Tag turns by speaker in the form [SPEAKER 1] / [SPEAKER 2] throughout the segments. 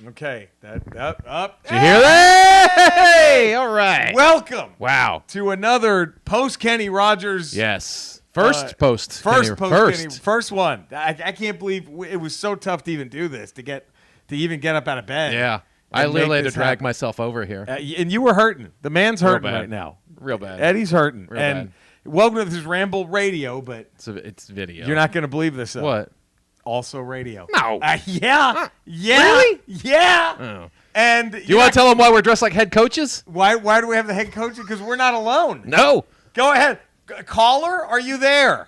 [SPEAKER 1] Okay. Up.
[SPEAKER 2] Did you hear that? Hey, all right.
[SPEAKER 1] Welcome.
[SPEAKER 2] Wow.
[SPEAKER 1] To another post Kenny Rogers.
[SPEAKER 2] Yes. First
[SPEAKER 1] one. I can't believe it was so tough to even do this, to even get up out of bed.
[SPEAKER 2] Yeah. I literally had to drag myself over here.
[SPEAKER 1] And you were hurting. The man's hurting right now.
[SPEAKER 2] Real bad.
[SPEAKER 1] Eddie's hurting.
[SPEAKER 2] Real bad.
[SPEAKER 1] Welcome to this Ramble Radio, but
[SPEAKER 2] it's video.
[SPEAKER 1] You're not going to believe this, though.
[SPEAKER 2] What?
[SPEAKER 1] Also radio.
[SPEAKER 2] No.
[SPEAKER 1] Yeah.
[SPEAKER 2] Really?
[SPEAKER 1] Yeah.
[SPEAKER 2] Oh.
[SPEAKER 1] And
[SPEAKER 2] you want to tell them why we're dressed like head coaches?
[SPEAKER 1] Why do we have the head coach? Because we're not alone.
[SPEAKER 2] No.
[SPEAKER 1] Go ahead. Caller, are you there?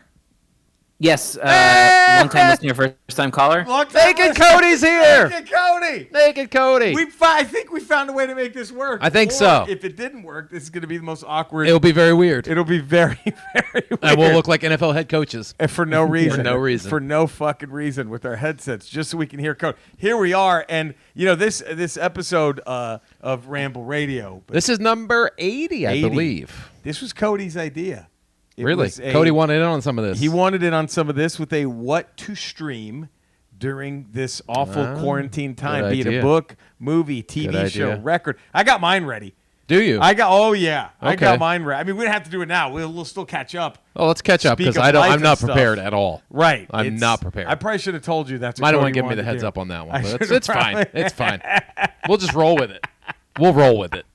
[SPEAKER 3] Yes, long-time listener, first-time caller.
[SPEAKER 2] Naked Cody's here.
[SPEAKER 1] Naked Cody.
[SPEAKER 2] Naked Cody.
[SPEAKER 1] I think we found a way to make this work.
[SPEAKER 2] I think so.
[SPEAKER 1] If it didn't work, this is going to be the most awkward.
[SPEAKER 2] It'll be very weird.
[SPEAKER 1] It'll be very, very weird.
[SPEAKER 2] And we'll look like NFL head coaches.
[SPEAKER 1] And for no reason.
[SPEAKER 2] For no reason.
[SPEAKER 1] For no fucking reason with our headsets, just so we can hear Cody. Here we are, and this episode of Ramble Radio.
[SPEAKER 2] This is number 80, I believe.
[SPEAKER 1] This was Cody's idea.
[SPEAKER 2] Really? Cody wanted in on some of this.
[SPEAKER 1] He wanted in on some of this with a what to stream during this awful quarantine time. Be it a book, movie, TV show, record. I got mine ready.
[SPEAKER 2] Do you?
[SPEAKER 1] I got mine ready. I mean, we don't have to do it now. We'll still catch up.
[SPEAKER 2] Oh, let's catch up because I'm not prepared at all.
[SPEAKER 1] Right.
[SPEAKER 2] I'm not prepared.
[SPEAKER 1] I probably should have told you that's what
[SPEAKER 2] I don't
[SPEAKER 1] want
[SPEAKER 2] to give me the heads up on that one. But it's fine. It's fine. We'll just roll with it. We'll roll with it.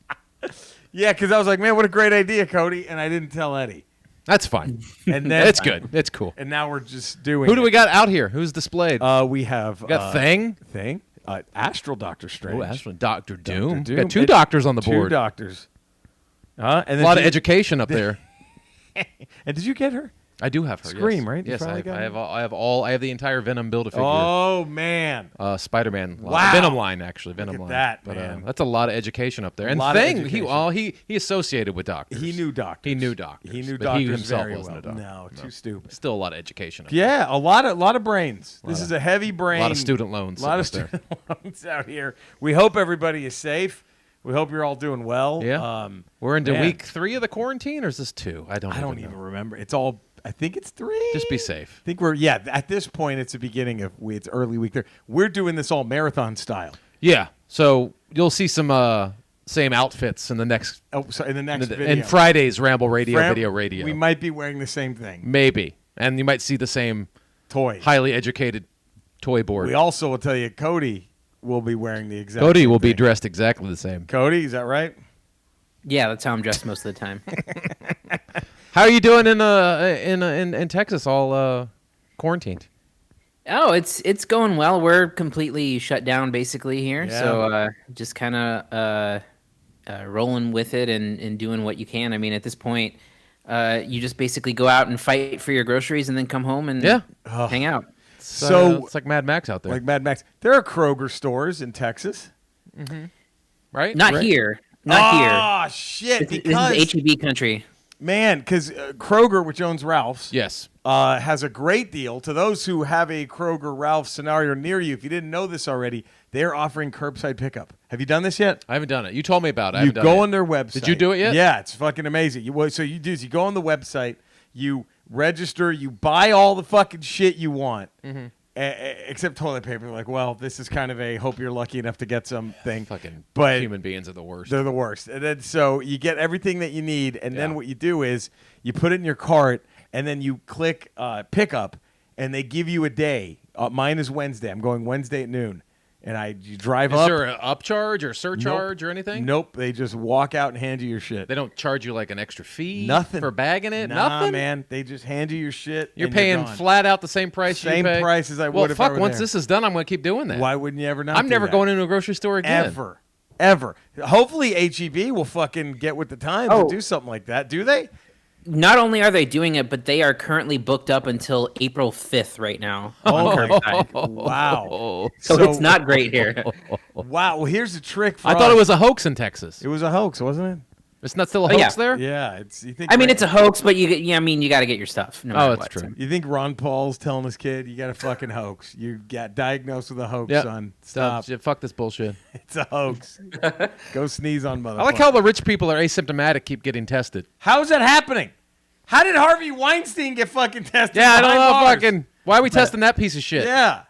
[SPEAKER 1] Yeah, because I was like, man, what a great idea, Cody. And I didn't tell Eddie.
[SPEAKER 2] That's fine.
[SPEAKER 1] And then
[SPEAKER 2] it's good. It's cool.
[SPEAKER 1] And now we're just doing
[SPEAKER 2] Who do we got out here? Who's displayed?
[SPEAKER 1] We have
[SPEAKER 2] got Thing.
[SPEAKER 1] Astral Doctor Strange.
[SPEAKER 2] Oh, Astral Doctor Doom. Got two doctors on the board.
[SPEAKER 1] Two doctors. And
[SPEAKER 2] a lot of education up there.
[SPEAKER 1] And did you get her?
[SPEAKER 2] I do have her.
[SPEAKER 1] Scream,
[SPEAKER 2] yes.
[SPEAKER 1] right?
[SPEAKER 2] Yes, I have the entire Venom Build-A-Figure.
[SPEAKER 1] Oh man.
[SPEAKER 2] Spider-Man.
[SPEAKER 1] Wow.
[SPEAKER 2] Venom line actually. Venom
[SPEAKER 1] Look
[SPEAKER 2] line.
[SPEAKER 1] That
[SPEAKER 2] but,
[SPEAKER 1] man.
[SPEAKER 2] That's a lot of education up there. And Thing, he associated with doctors.
[SPEAKER 1] He knew doctors.
[SPEAKER 2] He knew doctors.
[SPEAKER 1] He knew
[SPEAKER 2] but
[SPEAKER 1] doctors
[SPEAKER 2] he himself
[SPEAKER 1] very
[SPEAKER 2] wasn't
[SPEAKER 1] well.
[SPEAKER 2] a doctor.
[SPEAKER 1] No, too stupid.
[SPEAKER 2] Still a lot of education. Up
[SPEAKER 1] there. A lot of brains. This is a heavy brain.
[SPEAKER 2] A lot of student loans.
[SPEAKER 1] A lot of student loans out here. We hope everybody is safe. We hope you're all doing well.
[SPEAKER 2] Yeah. We're into week 3 of the quarantine, or is this 2? I don't even
[SPEAKER 1] remember. It's all. I think it's 3.
[SPEAKER 2] Just be safe.
[SPEAKER 1] I think at this point, it's the beginning of it's early week 3. We're doing this all marathon style.
[SPEAKER 2] Yeah. So you'll see some same outfits in the next.
[SPEAKER 1] In the next video.
[SPEAKER 2] In Friday's Ramble Radio video.
[SPEAKER 1] We might be wearing the same thing.
[SPEAKER 2] Maybe. And you might see the same
[SPEAKER 1] toy.
[SPEAKER 2] Highly educated toy board.
[SPEAKER 1] We also will tell you Cody will be wearing the exact
[SPEAKER 2] Cody
[SPEAKER 1] same
[SPEAKER 2] will
[SPEAKER 1] thing.
[SPEAKER 2] be dressed exactly the same.
[SPEAKER 1] Cody, is that right?
[SPEAKER 3] Yeah, that's how I'm dressed most of the time.
[SPEAKER 2] How are you doing in Texas? All quarantined.
[SPEAKER 3] Oh, it's going well. We're completely shut down basically here, so just kind of rolling with it and doing what you can. I mean, at this point, you just basically go out and fight for your groceries and then come home and hang out.
[SPEAKER 2] So it's like Mad Max out there.
[SPEAKER 1] Like Mad Max. There are Kroger stores in Texas,
[SPEAKER 2] right?
[SPEAKER 3] Not here. Not here.
[SPEAKER 1] Oh shit!
[SPEAKER 3] This is HEB country.
[SPEAKER 1] Man, because Kroger, which owns Ralph's,
[SPEAKER 2] yes,
[SPEAKER 1] has a great deal to those who have a Kroger Ralph's scenario near you. If you didn't know this already, they're offering curbside pickup. Have you done this yet?
[SPEAKER 2] I haven't done it. You told me about it.
[SPEAKER 1] You go on their website.
[SPEAKER 2] Did you do it yet?
[SPEAKER 1] Yeah, it's fucking amazing. You go on the website, you register, you buy all the fucking shit you want. Except toilet paper. Like, well, this is kind of a hope you're lucky enough to get something.
[SPEAKER 2] But human beings are the worst.
[SPEAKER 1] They're the worst. And then so you get everything that you need, and then what you do is you put it in your cart, and then you click pickup, and they give you a day. Mine is Wednesday. I'm going Wednesday at noon. And you drive up.
[SPEAKER 2] Is there an upcharge or surcharge or anything?
[SPEAKER 1] Nope. They just walk out and hand you your shit.
[SPEAKER 2] They don't charge you like an extra fee?
[SPEAKER 1] Nothing.
[SPEAKER 2] For bagging it?
[SPEAKER 1] Nah,
[SPEAKER 2] Nothing?
[SPEAKER 1] Man. They just hand you your shit.
[SPEAKER 2] You're paying flat out the same price you pay?
[SPEAKER 1] Same price as I would if I were
[SPEAKER 2] once
[SPEAKER 1] there.
[SPEAKER 2] this is done, I'm going to keep doing that.
[SPEAKER 1] Why wouldn't you ever not
[SPEAKER 2] I'm
[SPEAKER 1] do
[SPEAKER 2] never
[SPEAKER 1] that?
[SPEAKER 2] going into a grocery store again.
[SPEAKER 1] Ever. Hopefully HEB will fucking get with the times and do something like that. Do they?
[SPEAKER 3] Not only are they doing it, but they are currently booked up until April 5th right now.
[SPEAKER 1] Wow.
[SPEAKER 3] So it's not great here.
[SPEAKER 1] Wow. Well, here's the trick for
[SPEAKER 2] I thought it was a hoax in Texas.
[SPEAKER 1] It was a hoax, wasn't it?
[SPEAKER 2] It's not still a hoax there?
[SPEAKER 1] Yeah.
[SPEAKER 3] It's a hoax, but you got to get your stuff. No matter
[SPEAKER 2] that's true.
[SPEAKER 1] You think Ron Paul's telling his kid, you got a fucking hoax. You got diagnosed with a hoax, son. Stop.
[SPEAKER 2] Fuck this bullshit.
[SPEAKER 1] It's a hoax. Go sneeze on motherfucker.
[SPEAKER 2] I like how the rich people are asymptomatic keep getting tested.
[SPEAKER 1] How is that happening? How did Harvey Weinstein get fucking tested?
[SPEAKER 2] Yeah, I don't know. Why are we testing that piece of shit?
[SPEAKER 1] Yeah.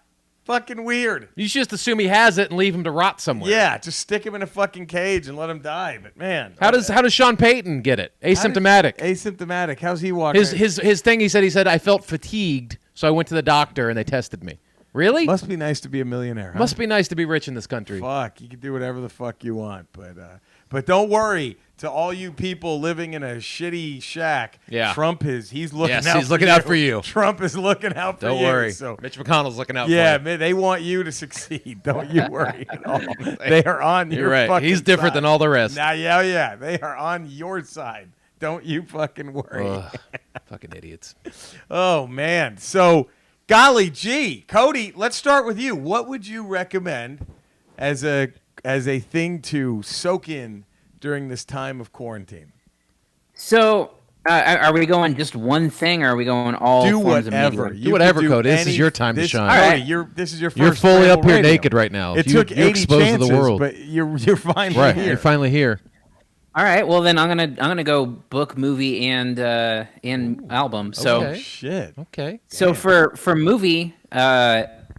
[SPEAKER 1] fucking weird.
[SPEAKER 2] You should just assume he has it and leave him to rot somewhere.
[SPEAKER 1] Yeah, just stick him in a fucking cage and let him die. But man,
[SPEAKER 2] How does Sean Payton get it? Asymptomatic.
[SPEAKER 1] Asymptomatic. How's he walking?
[SPEAKER 2] His thing. He said I felt fatigued, so I went to the doctor and they tested me. Really?
[SPEAKER 1] Must be nice to be a millionaire. Huh?
[SPEAKER 2] Must be nice to be rich in this country.
[SPEAKER 1] Fuck, you can do whatever the fuck you want, but don't worry. To all you people living in a shitty shack, Trump he's looking out.
[SPEAKER 2] He's looking out for you.
[SPEAKER 1] Trump is looking out for you.
[SPEAKER 2] Don't worry.
[SPEAKER 1] So
[SPEAKER 2] Mitch McConnell's looking out for you.
[SPEAKER 1] Yeah, man, they want you to succeed. Don't you worry at all. They are on your
[SPEAKER 2] right.
[SPEAKER 1] fucking
[SPEAKER 2] He's different
[SPEAKER 1] side.
[SPEAKER 2] than all the rest.
[SPEAKER 1] Nah, yeah. They are on your side. Don't you fucking worry.
[SPEAKER 2] Ugh, fucking idiots.
[SPEAKER 1] Oh man. So, golly gee, Cody, let's start with you. What would you recommend as a thing to soak in during this time of quarantine?
[SPEAKER 3] So, are we going just one thing, or are we going all
[SPEAKER 1] do
[SPEAKER 3] forms
[SPEAKER 1] whatever.
[SPEAKER 3] of media?
[SPEAKER 2] Do whatever, Cody. This is your time to shine.
[SPEAKER 1] Cody, this is your first
[SPEAKER 2] You're fully
[SPEAKER 1] Ramble
[SPEAKER 2] up here
[SPEAKER 1] Radio.
[SPEAKER 2] naked right now.
[SPEAKER 1] It
[SPEAKER 2] You-
[SPEAKER 1] took
[SPEAKER 2] you're
[SPEAKER 1] 80
[SPEAKER 2] exposed
[SPEAKER 1] chances,
[SPEAKER 2] to the world.
[SPEAKER 1] but you're finally
[SPEAKER 2] Right.
[SPEAKER 1] here.
[SPEAKER 2] You're finally here.
[SPEAKER 3] All right. Well, then I'm gonna go book, movie, and album. So
[SPEAKER 2] Okay.
[SPEAKER 1] Shit.
[SPEAKER 2] Okay.
[SPEAKER 3] So for movie,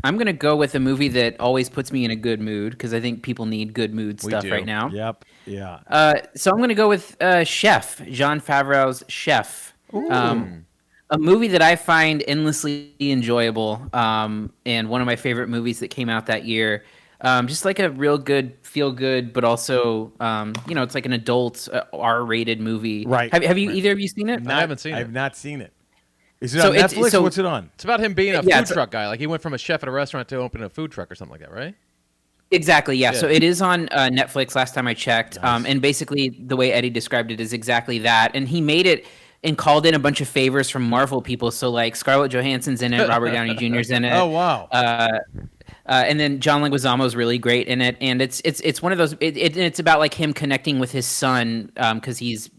[SPEAKER 3] I'm gonna go with a movie that always puts me in a good mood because I think people need good mood stuff
[SPEAKER 2] do.
[SPEAKER 3] right now.
[SPEAKER 1] Yep. Yeah.
[SPEAKER 3] So I'm gonna go with Chef, Jon Favreau's Chef. A movie that I find endlessly enjoyable, and one of my favorite movies that came out that year. Just like a real good, feel good, but also, it's like an adult R-rated movie.
[SPEAKER 1] Right.
[SPEAKER 3] Have you either of you seen it?
[SPEAKER 2] I haven't seen
[SPEAKER 1] I've
[SPEAKER 2] it.
[SPEAKER 1] not seen it. Is it
[SPEAKER 3] So
[SPEAKER 1] on
[SPEAKER 3] it's-
[SPEAKER 1] Netflix?
[SPEAKER 3] so-
[SPEAKER 1] What's it on?
[SPEAKER 2] It's about him being a
[SPEAKER 3] Yeah,
[SPEAKER 2] food truck guy. Like he went from a chef at a restaurant to opening a food truck or something like that, right?
[SPEAKER 3] Exactly, yeah.
[SPEAKER 2] Yeah.
[SPEAKER 3] So it is on Netflix last time I checked. And basically the way Eddie described it is exactly that. And he made it and called in a bunch of favors from Marvel people. So like Scarlett Johansson's in it, Robert Downey Jr.'s in it.
[SPEAKER 1] Oh wow.
[SPEAKER 3] And then John Leguizamo's really great in it, and it's one of those. It's about like him connecting with his son because he's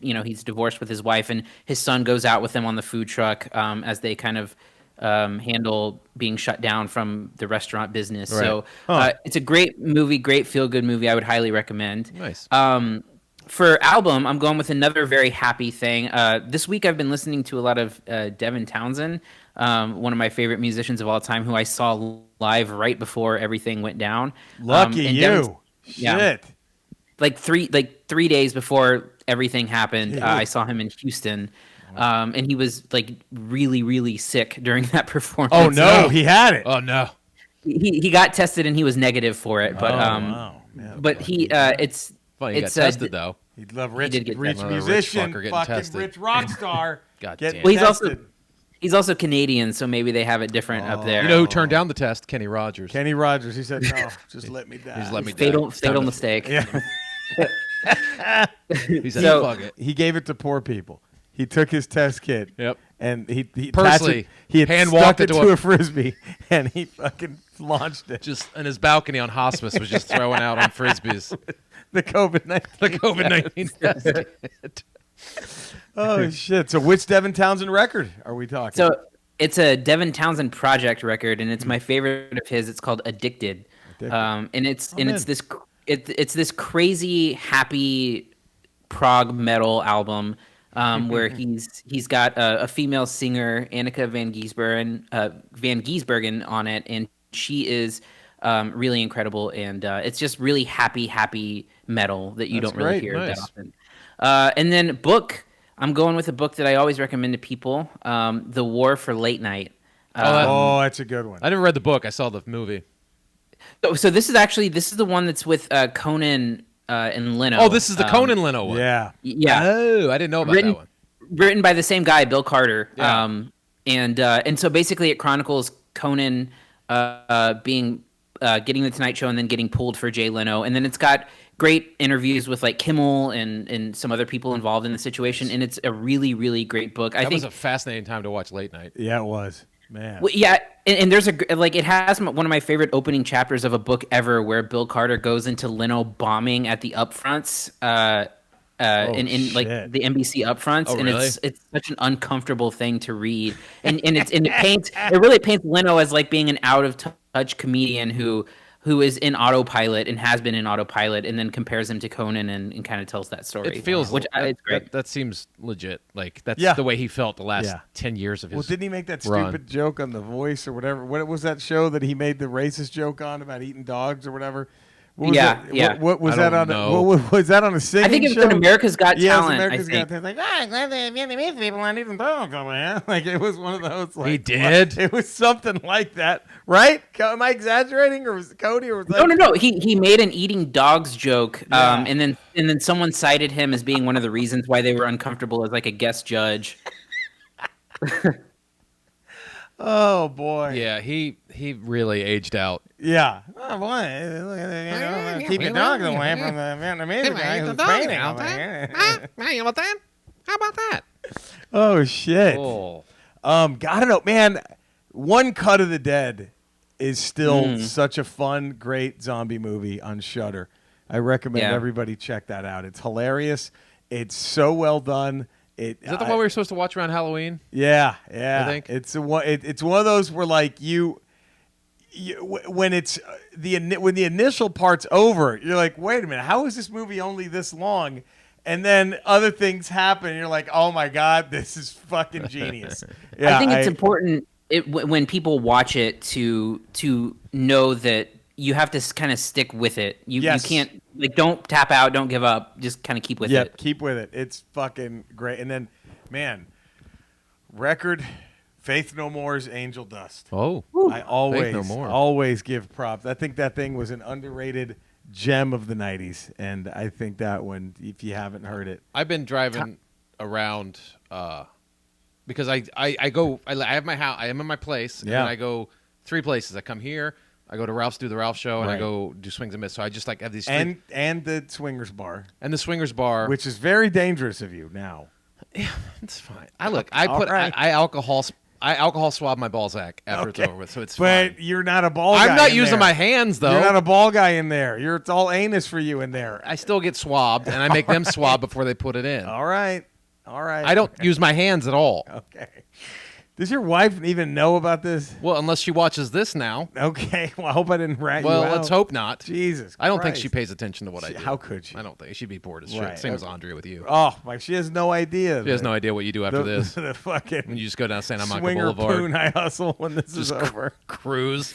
[SPEAKER 3] divorced with his wife, and his son goes out with him on the food truck as they kind of handle being shut down from the restaurant business.
[SPEAKER 2] Right.
[SPEAKER 3] So it's a great movie, great feel good movie. I would highly recommend.
[SPEAKER 2] Nice.
[SPEAKER 3] For album, I'm going with another very happy thing. This week I've been listening to a lot of Devin Townsend, one of my favorite musicians of all time, who I saw live right before everything went down.
[SPEAKER 1] Lucky
[SPEAKER 3] and
[SPEAKER 1] you.
[SPEAKER 3] Yeah.
[SPEAKER 1] Shit.
[SPEAKER 3] Like 3 days before everything happened, I saw him in Houston, and he was like really, really sick during that performance.
[SPEAKER 1] Oh no, he had it.
[SPEAKER 2] Oh no.
[SPEAKER 3] He got tested and he was negative for it, but
[SPEAKER 1] wow. Man,
[SPEAKER 3] but he it's
[SPEAKER 2] Well, you got
[SPEAKER 3] it's
[SPEAKER 2] tested though.
[SPEAKER 1] he'd love
[SPEAKER 3] He did get
[SPEAKER 1] rich
[SPEAKER 3] tested.
[SPEAKER 1] musician,
[SPEAKER 2] Rich fucker getting
[SPEAKER 1] fucking
[SPEAKER 2] tested.
[SPEAKER 1] rich rock star.
[SPEAKER 2] God
[SPEAKER 1] getting
[SPEAKER 2] damn.
[SPEAKER 3] Well,
[SPEAKER 1] tested.
[SPEAKER 3] he's also Canadian, so maybe they have it different up there.
[SPEAKER 2] You know who turned down the test? Kenny Rogers.
[SPEAKER 1] Kenny Rogers. He said, "No, just let me die."
[SPEAKER 2] He's let me
[SPEAKER 3] fatal
[SPEAKER 2] die. It's time to-
[SPEAKER 3] mistake.
[SPEAKER 1] Yeah.
[SPEAKER 2] He said,
[SPEAKER 3] So-
[SPEAKER 2] fuck it.
[SPEAKER 1] He gave it to poor people. He took his test kit.
[SPEAKER 2] Yep.
[SPEAKER 1] And he
[SPEAKER 2] Personally,
[SPEAKER 1] he had
[SPEAKER 2] hand
[SPEAKER 1] stuck
[SPEAKER 2] walked
[SPEAKER 1] it
[SPEAKER 2] it
[SPEAKER 1] to
[SPEAKER 2] to
[SPEAKER 1] a frisbee, and he fucking launched it.
[SPEAKER 2] Just in his balcony on hospice was just throwing out on frisbees.
[SPEAKER 1] The COVID-19.
[SPEAKER 2] The COVID-19 test.
[SPEAKER 1] Oh shit! So which Devin Townsend record are we talking?
[SPEAKER 3] So it's a Devin Townsend project record, and it's my favorite of his. It's called Addicted, and it's it's this crazy happy prog metal album where he's got a female singer, Annika Van Giesbergen on it, and she is really incredible, and it's just really happy metal that you
[SPEAKER 1] That's
[SPEAKER 3] don't really
[SPEAKER 1] great.
[SPEAKER 3] hear
[SPEAKER 1] Nice.
[SPEAKER 3] that often. And then book, I'm going with a book that I always recommend to people, The War for Late Night.
[SPEAKER 1] Oh, that's a good one.
[SPEAKER 2] I never read the book. I saw the movie.
[SPEAKER 3] So this is the one that's with Conan and Leno.
[SPEAKER 2] Oh, this is the Conan Leno one.
[SPEAKER 1] Yeah.
[SPEAKER 3] Yeah.
[SPEAKER 2] Oh, I didn't know about that one.
[SPEAKER 3] Written by the same guy, Bill Carter.
[SPEAKER 2] Yeah.
[SPEAKER 3] And so basically it chronicles Conan being getting the Tonight Show and then getting pulled for Jay Leno, and then it's got great interviews with like Kimmel and some other people involved in the situation, and it's a really, really great book. I
[SPEAKER 2] That
[SPEAKER 3] think
[SPEAKER 2] was a fascinating time to watch late night.
[SPEAKER 1] Yeah, it was. Man.
[SPEAKER 3] Well, yeah, and there's it has one of my favorite opening chapters of a book ever, where Bill Carter goes into Leno bombing at the upfronts, in like
[SPEAKER 1] shit.
[SPEAKER 3] the NBC upfronts,
[SPEAKER 2] Oh,
[SPEAKER 3] and
[SPEAKER 2] really?
[SPEAKER 3] it's such an uncomfortable thing to read, and it really paints Leno as like being an out of touch comedian who who is in autopilot and has been in autopilot, and then compares him to Conan and kind of tells that story.
[SPEAKER 2] It feels
[SPEAKER 3] it's great.
[SPEAKER 2] That seems legit. Like that's
[SPEAKER 1] Yeah.
[SPEAKER 2] the way he felt the last 10 years of his.
[SPEAKER 1] Well, didn't he make that
[SPEAKER 2] run.
[SPEAKER 1] stupid joke on The Voice or whatever? What was that show that he made the racist joke on about eating dogs or whatever? What was
[SPEAKER 3] Yeah,
[SPEAKER 1] that?
[SPEAKER 3] yeah.
[SPEAKER 1] What was
[SPEAKER 2] I
[SPEAKER 1] that
[SPEAKER 2] don't
[SPEAKER 1] on?
[SPEAKER 2] know.
[SPEAKER 1] What was that on a singing
[SPEAKER 3] I think it was
[SPEAKER 1] show?
[SPEAKER 3] in America's Got
[SPEAKER 1] Yeah,
[SPEAKER 3] Talent.
[SPEAKER 1] America's
[SPEAKER 3] I think.
[SPEAKER 1] Got Talent. Like, glad the Vietnamese people aren't eating dogs over here. Like it was one of those. Like,
[SPEAKER 2] He did?
[SPEAKER 1] It was something like that, right? Am I exaggerating, or was it Cody? Or was
[SPEAKER 3] No. He made an eating dogs joke,
[SPEAKER 1] Yeah.
[SPEAKER 3] and then someone cited him as being one of the reasons why they were uncomfortable as like a guest judge.
[SPEAKER 1] Oh boy.
[SPEAKER 2] Yeah, he really aged out.
[SPEAKER 1] Yeah. Oh boy. Keep your dogs away from the Vietnamese guy who's painting over here.
[SPEAKER 2] How about that?
[SPEAKER 1] Oh shit.
[SPEAKER 2] Oh.
[SPEAKER 1] I don't know, man. One Cut of the Dead is still such a fun, great zombie movie on Shudder. I recommend everybody check that out. It's hilarious. It's so well done.
[SPEAKER 2] Is that the one we were supposed to watch around Halloween?
[SPEAKER 1] Yeah.
[SPEAKER 2] I think
[SPEAKER 1] it's one of those where like when it's when the initial part's over, you're like, wait a minute, how is this movie only this long? And then other things happen, and you're like, oh my god, this is fucking genius. Yeah,
[SPEAKER 3] I think it's important when people watch it to know that you have to kind of stick with it. You can't don't tap out, don't give up, just kind of keep with it.
[SPEAKER 1] Keep with it. It's fucking great. And then, man, record Faith No More's Angel Dust.
[SPEAKER 2] Oh,
[SPEAKER 1] I always
[SPEAKER 2] No More.
[SPEAKER 1] always give props. I think that thing was an underrated gem of the 90s, and I think that one, if you haven't heard it.
[SPEAKER 2] I've been driving around because I have my house. I am in my place, and then I go 3 places. I come here, I go to Ralph's, do the Ralph show, and I go do Swings and Miss. So I just like have these
[SPEAKER 1] and the Swingers Bar,
[SPEAKER 2] and the Swingers Bar,
[SPEAKER 1] which is very dangerous of you now.
[SPEAKER 2] Yeah, it's fine. I alcohol swab my ball sack after it's over with, so it's fine.
[SPEAKER 1] But you're not a ball guy.
[SPEAKER 2] I'm not
[SPEAKER 1] in
[SPEAKER 2] using
[SPEAKER 1] there.
[SPEAKER 2] my hands though.
[SPEAKER 1] You're not a ball guy in there. It's all anus for you in there.
[SPEAKER 2] I still get swabbed, and I make them swab before they put it in.
[SPEAKER 1] All right.
[SPEAKER 2] I don't use my hands at all.
[SPEAKER 1] Okay. Does your wife even know about this?
[SPEAKER 2] Well, unless she watches this now.
[SPEAKER 1] Okay. Well, I hope I didn't rat you out.
[SPEAKER 2] Well, let's hope not.
[SPEAKER 1] Jesus
[SPEAKER 2] I don't think
[SPEAKER 1] Christ.
[SPEAKER 2] she pays attention to what I do.
[SPEAKER 1] How could she?
[SPEAKER 2] I don't think. She'd be bored as shit.
[SPEAKER 1] Right.
[SPEAKER 2] Same as Andrea with you.
[SPEAKER 1] Oh, like she has no idea.
[SPEAKER 2] She has no idea what you do after this.
[SPEAKER 1] The fucking
[SPEAKER 2] When you just go down Santa Monica
[SPEAKER 1] swinger
[SPEAKER 2] Boulevard.
[SPEAKER 1] poon I hustle when this is over.
[SPEAKER 2] Cruise.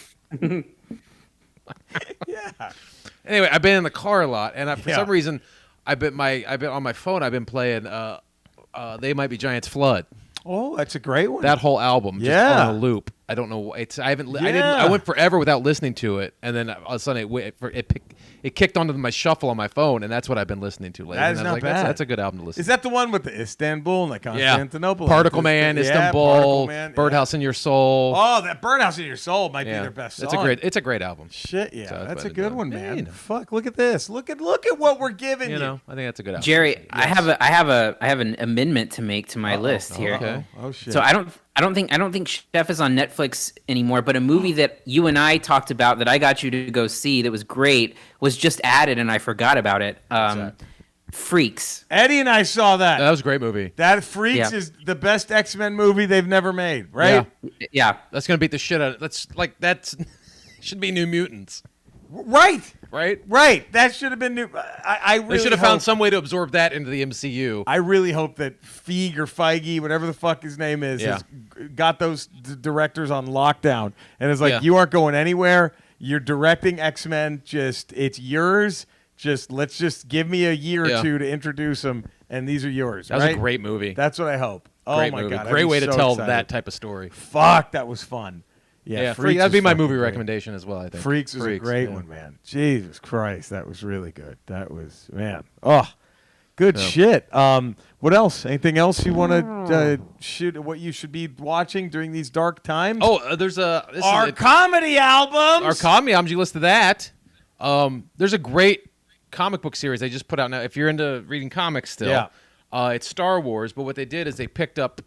[SPEAKER 1] Yeah.
[SPEAKER 2] Anyway, I've been in the car a lot, and for some reason, I've been on my phone. I've been playing They Might Be Giants Flood.
[SPEAKER 1] Oh, that's a great one.
[SPEAKER 2] That whole album, just
[SPEAKER 1] Yeah.
[SPEAKER 2] on a loop. I don't know. I haven't.
[SPEAKER 1] Yeah.
[SPEAKER 2] I went forever without listening to it, and then all of a sudden it kicked onto my shuffle on my phone, and that's what I've been listening to lately.
[SPEAKER 1] That is
[SPEAKER 2] and I was
[SPEAKER 1] not
[SPEAKER 2] like,
[SPEAKER 1] bad.
[SPEAKER 2] That's a good album to listen.
[SPEAKER 1] Is that the one with the Istanbul and the Constantinople?
[SPEAKER 2] Particle Man, Istanbul,
[SPEAKER 1] Particle Man,
[SPEAKER 2] Birdhouse in Your Soul.
[SPEAKER 1] Oh, that Birdhouse in Your Soul might be their best song.
[SPEAKER 2] It's a great album.
[SPEAKER 1] Shit, yeah,
[SPEAKER 2] So
[SPEAKER 1] that's
[SPEAKER 2] what
[SPEAKER 1] a
[SPEAKER 2] I
[SPEAKER 1] good
[SPEAKER 2] do.
[SPEAKER 1] one,
[SPEAKER 2] Yeah,
[SPEAKER 1] man.
[SPEAKER 2] you know.
[SPEAKER 1] Fuck, look at this. Look at what we're giving you.
[SPEAKER 2] You know, I think that's a good album.
[SPEAKER 3] Jerry, I have an amendment to make to my list here.
[SPEAKER 2] Okay.
[SPEAKER 1] Oh shit.
[SPEAKER 3] So I don't think Chef is on Netflix anymore, but a movie that you and I talked about that I got you to go see that was great was just added and I forgot about it. Freaks.
[SPEAKER 1] Eddie and I saw that.
[SPEAKER 2] That was a great movie.
[SPEAKER 1] That Freaks is the best X-Men movie they've never made, right?
[SPEAKER 3] Yeah.
[SPEAKER 2] That's gonna beat the shit out of it. That's should be New Mutants,
[SPEAKER 1] Right.
[SPEAKER 2] right?
[SPEAKER 1] That should have been new. I really
[SPEAKER 2] They should have found some way to absorb that into the MCU.
[SPEAKER 1] I really hope that Feige, whatever the fuck his name is, has got those directors on lockdown and is like, you aren't going anywhere. You're directing X-Men. It's yours. Let's just give me a year or two to introduce them, and these are yours.
[SPEAKER 2] That was a great movie.
[SPEAKER 1] That's what I hope. Oh
[SPEAKER 2] Great
[SPEAKER 1] my
[SPEAKER 2] movie.
[SPEAKER 1] god!
[SPEAKER 2] Great way to
[SPEAKER 1] so
[SPEAKER 2] tell
[SPEAKER 1] excited.
[SPEAKER 2] that type of story.
[SPEAKER 1] Fuck, that was fun.
[SPEAKER 2] Yeah,
[SPEAKER 1] Freaks
[SPEAKER 2] that'd be
[SPEAKER 1] was
[SPEAKER 2] my
[SPEAKER 1] fucking
[SPEAKER 2] movie
[SPEAKER 1] great.
[SPEAKER 2] recommendation as well. I think
[SPEAKER 1] Freaks is a great one, man. Jesus Christ, that was really good. That was, man. Oh, good shit. What else? Anything else you want to shoot? What you should be watching during these dark times?
[SPEAKER 2] Oh, there's
[SPEAKER 1] our comedy albums.
[SPEAKER 2] Our comedy albums. You listed that. There's a great comic book series they just put out now. If you're into reading comics still, it's Star Wars. But what they did is they picked up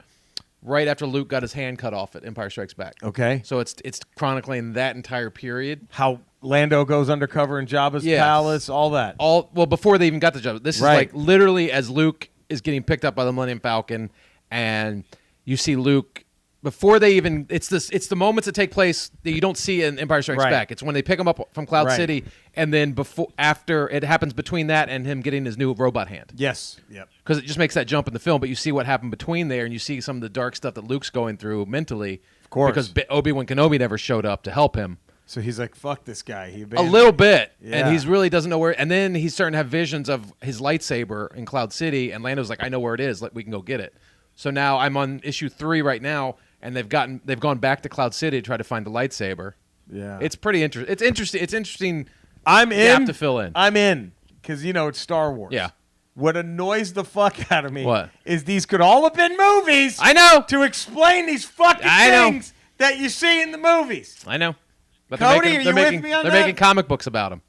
[SPEAKER 2] right after Luke got his hand cut off at Empire Strikes Back.
[SPEAKER 1] Okay.
[SPEAKER 2] So it's chronicling that entire period.
[SPEAKER 1] How Lando goes undercover in Jabba's palace, all that.
[SPEAKER 2] Well, before they even got to Jabba. This is like literally as Luke is getting picked up by the Millennium Falcon, and you see Luke before they even it's the moments that take place that you don't see in Empire Strikes Back. It's when they pick him up from Cloud City, and then after it happens between that and him getting his new robot hand.
[SPEAKER 1] Yes. Yep.
[SPEAKER 2] Because it just makes that jump in the film, but you see what happened between there, and you see some of the dark stuff that Luke's going through mentally.
[SPEAKER 1] Of course.
[SPEAKER 2] Because Obi-Wan Kenobi never showed up to help him.
[SPEAKER 1] So he's like, fuck this guy. He
[SPEAKER 2] A little bit.
[SPEAKER 1] Yeah.
[SPEAKER 2] And he's really doesn't know where. And then he's starting to have visions of his lightsaber in Cloud City, and Lando's like, I know where it is. We can go get it. So now I'm on issue 3 right now, and they've gone back to Cloud City to try to find the lightsaber.
[SPEAKER 1] Yeah.
[SPEAKER 2] It's pretty interesting. It's interesting. It's interesting.
[SPEAKER 1] I'm in.
[SPEAKER 2] Gap to fill in.
[SPEAKER 1] I'm in. Because, it's Star Wars.
[SPEAKER 2] Yeah.
[SPEAKER 1] What annoys the fuck out of me
[SPEAKER 2] What?
[SPEAKER 1] is these could all have been movies.
[SPEAKER 2] I know.
[SPEAKER 1] To explain these fucking things that you see in the movies.
[SPEAKER 2] I know. But
[SPEAKER 1] Cody, are you with me on
[SPEAKER 2] they're
[SPEAKER 1] that?
[SPEAKER 2] making comic books about him.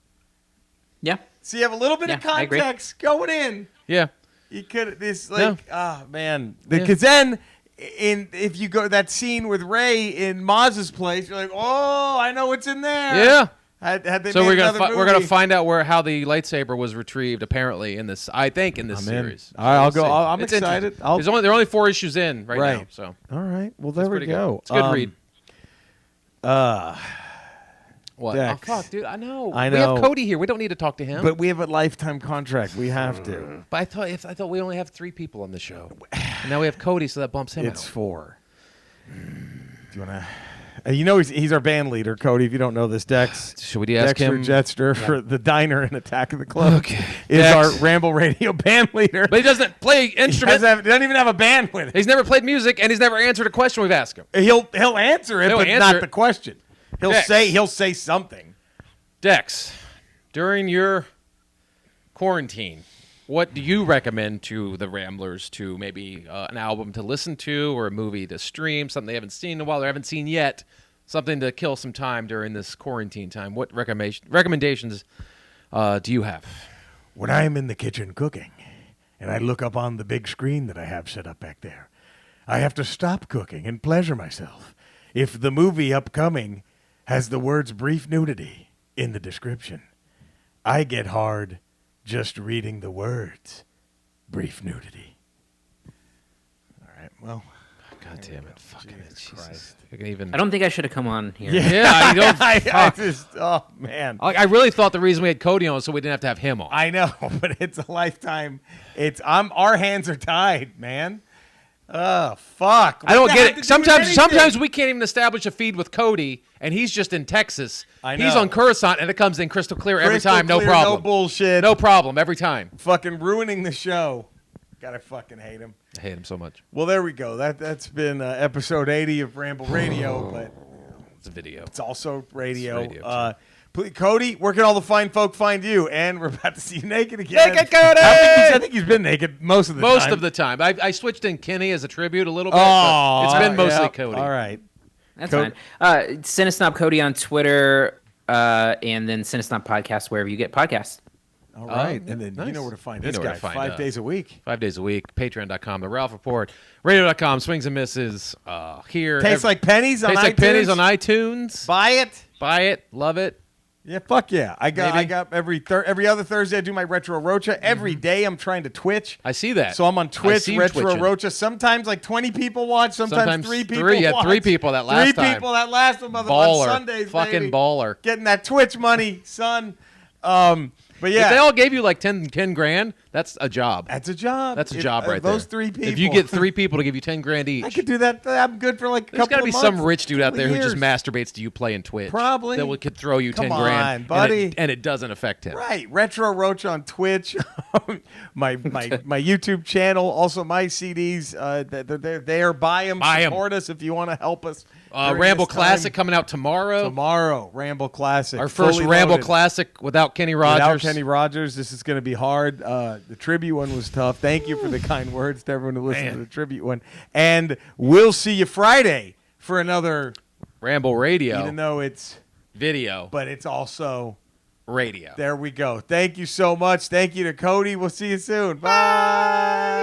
[SPEAKER 3] Yeah.
[SPEAKER 1] So you have a little bit of
[SPEAKER 3] I agree.
[SPEAKER 1] context going in.
[SPEAKER 2] Yeah.
[SPEAKER 1] You could man.
[SPEAKER 2] Yeah.
[SPEAKER 1] Because then if you go that scene with Rey in Maz's place, you're like, oh, I know what's in there.
[SPEAKER 2] Yeah.
[SPEAKER 1] Had they
[SPEAKER 2] So
[SPEAKER 1] made
[SPEAKER 2] we're
[SPEAKER 1] another
[SPEAKER 2] gonna
[SPEAKER 1] movie.
[SPEAKER 2] find out how the lightsaber was retrieved apparently in this. I think in this
[SPEAKER 1] I'm in.
[SPEAKER 2] series.
[SPEAKER 1] All right, I'll go.
[SPEAKER 2] see.
[SPEAKER 1] I'm
[SPEAKER 2] It's
[SPEAKER 1] excited.
[SPEAKER 2] interesting. There are only 4 issues in right now. So
[SPEAKER 1] All right. Well, there we
[SPEAKER 2] pretty
[SPEAKER 1] go.
[SPEAKER 2] good. It's a good read. What?
[SPEAKER 1] Dex.
[SPEAKER 2] Oh fuck, dude! I know.
[SPEAKER 1] I
[SPEAKER 2] We
[SPEAKER 1] know.
[SPEAKER 2] have Cody here. We don't need to talk to him.
[SPEAKER 1] But we have a lifetime contract. We have to.
[SPEAKER 2] But I thought we only have 3 people on the show. And now we have Cody, so that bumps him
[SPEAKER 1] It's
[SPEAKER 2] out.
[SPEAKER 1] 4. Do you want to? He's our band leader, Cody. If you don't know this, Dex.
[SPEAKER 2] Should we ask
[SPEAKER 1] Dexter
[SPEAKER 2] him?
[SPEAKER 1] Jetster for the Diner and Attack of the Club.
[SPEAKER 2] Okay.
[SPEAKER 1] Is
[SPEAKER 2] Dex.
[SPEAKER 1] our Ramble Radio band leader.
[SPEAKER 2] But he doesn't play instruments.
[SPEAKER 1] Doesn't even have a band with it.
[SPEAKER 2] He's never played music, and he's never answered a question we've asked him.
[SPEAKER 1] He'll answer it,
[SPEAKER 2] He'll
[SPEAKER 1] but
[SPEAKER 2] answer
[SPEAKER 1] not
[SPEAKER 2] it.
[SPEAKER 1] the question.
[SPEAKER 2] Dex.
[SPEAKER 1] He'll say something.
[SPEAKER 2] Dex, during your quarantine, what do you recommend to the Ramblers to maybe an album to listen to or a movie to stream, something they haven't seen in a while or haven't seen yet, something to kill some time during this quarantine time? What recommendations do you have?
[SPEAKER 1] When I am in the kitchen cooking and I look up on the big screen that I have set up back there, I have to stop cooking and pleasure myself. If the movie upcoming has the words brief nudity in the description, I get hard just reading the words brief nudity. All right, well.
[SPEAKER 2] God damn it. Fucking
[SPEAKER 1] Jesus
[SPEAKER 2] Jesus.
[SPEAKER 1] Christ.
[SPEAKER 2] I can even...
[SPEAKER 3] I don't think I should have come on here.
[SPEAKER 2] Yeah, you don't...
[SPEAKER 1] I just, oh, man.
[SPEAKER 2] I really thought the reason we had Cody on was so we didn't have to have him on.
[SPEAKER 1] I know, but it's a lifetime. Our hands are tied, man. Oh, fuck.
[SPEAKER 2] I don't
[SPEAKER 1] What
[SPEAKER 2] get
[SPEAKER 1] the
[SPEAKER 2] it.
[SPEAKER 1] heck did you do with
[SPEAKER 2] Sometimes
[SPEAKER 1] anything?
[SPEAKER 2] we can't even establish a feed with Cody, and he's just in Texas.
[SPEAKER 1] I
[SPEAKER 2] He's
[SPEAKER 1] know.
[SPEAKER 2] on Coruscant, and it comes in crystal clear every
[SPEAKER 1] Crystal
[SPEAKER 2] time. No
[SPEAKER 1] clear,
[SPEAKER 2] problem.
[SPEAKER 1] No bullshit.
[SPEAKER 2] No problem. Every time.
[SPEAKER 1] Fucking ruining the show. Gotta fucking hate him.
[SPEAKER 2] I hate him so much.
[SPEAKER 1] Well, there we go. That's been episode 80 of Ramble Radio, but
[SPEAKER 2] It's a video.
[SPEAKER 1] it's also radio.
[SPEAKER 2] It's radio,
[SPEAKER 1] Cody, where can all the fine folk find you? And we're about to see you naked again.
[SPEAKER 2] Naked Cody!
[SPEAKER 1] I think he's been naked most of the time.
[SPEAKER 2] Most of the time. I switched in Kenny as a tribute a little bit,
[SPEAKER 1] Oh,
[SPEAKER 2] but it's been mostly
[SPEAKER 1] yeah.
[SPEAKER 2] Cody.
[SPEAKER 1] All right.
[SPEAKER 3] That's
[SPEAKER 1] Cody.
[SPEAKER 3] fine. Cinesnob Cody on Twitter, and then Cinesnob Podcast wherever you get podcasts.
[SPEAKER 1] All right. And then you
[SPEAKER 2] nice.
[SPEAKER 1] know where to find
[SPEAKER 2] You
[SPEAKER 1] this
[SPEAKER 2] know where
[SPEAKER 1] guy
[SPEAKER 2] to find
[SPEAKER 1] 5
[SPEAKER 2] us.
[SPEAKER 1] days a week.
[SPEAKER 2] 5 days a week. Patreon.com. The Ralph Report. Radio.com. Swings and misses. Here.
[SPEAKER 1] Tastes like pennies on
[SPEAKER 2] Tastes
[SPEAKER 1] iTunes.
[SPEAKER 2] like pennies on iTunes.
[SPEAKER 1] Buy it.
[SPEAKER 2] Buy it. Love it.
[SPEAKER 1] Yeah, fuck yeah. I
[SPEAKER 2] Maybe.
[SPEAKER 1] got every other Thursday I do my Retro Rocha. Every day I'm trying to Twitch.
[SPEAKER 2] I see that.
[SPEAKER 1] So I'm on
[SPEAKER 2] I
[SPEAKER 1] Twitch,
[SPEAKER 2] see you
[SPEAKER 1] Retro
[SPEAKER 2] twitching.
[SPEAKER 1] Rocha. Sometimes like 20 people watch, sometimes 3 people
[SPEAKER 2] Yeah,
[SPEAKER 1] watch.
[SPEAKER 2] 3 people that last
[SPEAKER 1] 3
[SPEAKER 2] time.
[SPEAKER 1] people that last one, mother,
[SPEAKER 2] Baller.
[SPEAKER 1] on Sundays,
[SPEAKER 2] Fucking
[SPEAKER 1] baby.
[SPEAKER 2] baller.
[SPEAKER 1] Getting that Twitch money, son. But yeah.
[SPEAKER 2] If they all gave you like 10 grand, that's a job.
[SPEAKER 1] That's a job.
[SPEAKER 2] That's a job right there.
[SPEAKER 1] Those 3 people.
[SPEAKER 2] If you get 3 people to give you 10 grand each,
[SPEAKER 1] I could do that. I'm good for like a
[SPEAKER 2] there's
[SPEAKER 1] couple
[SPEAKER 2] got to be
[SPEAKER 1] of months,
[SPEAKER 2] some rich dude out
[SPEAKER 1] couple
[SPEAKER 2] there
[SPEAKER 1] of
[SPEAKER 2] who just
[SPEAKER 1] years.
[SPEAKER 2] masturbates to you playing Twitch.
[SPEAKER 1] Probably.
[SPEAKER 2] That could throw you
[SPEAKER 1] Come
[SPEAKER 2] 10 grand.
[SPEAKER 1] on, buddy.
[SPEAKER 2] And it doesn't affect him.
[SPEAKER 1] Right, Retro Roach on Twitch, my YouTube channel, also my CDs. They're there. Buy them.
[SPEAKER 2] Buy 'em.
[SPEAKER 1] Support us if you want to help us. during
[SPEAKER 2] Ramble
[SPEAKER 1] this
[SPEAKER 2] Classic
[SPEAKER 1] time.
[SPEAKER 2] coming out tomorrow.
[SPEAKER 1] Tomorrow. Ramble Classic.
[SPEAKER 2] Our first
[SPEAKER 1] fully
[SPEAKER 2] Ramble
[SPEAKER 1] loaded.
[SPEAKER 2] Classic without Kenny Rogers.
[SPEAKER 1] Without Kenny Rogers, this is going to be hard. The tribute one was tough. Thank you for the kind words to everyone who listened
[SPEAKER 2] Man.
[SPEAKER 1] to the tribute one. And we'll see you Friday for another.
[SPEAKER 2] Ramble Radio.
[SPEAKER 1] Even though it's
[SPEAKER 2] Video.
[SPEAKER 1] but it's also.
[SPEAKER 2] Radio.
[SPEAKER 1] There we go. Thank you so much. Thank you to Cody. We'll see you soon. Bye.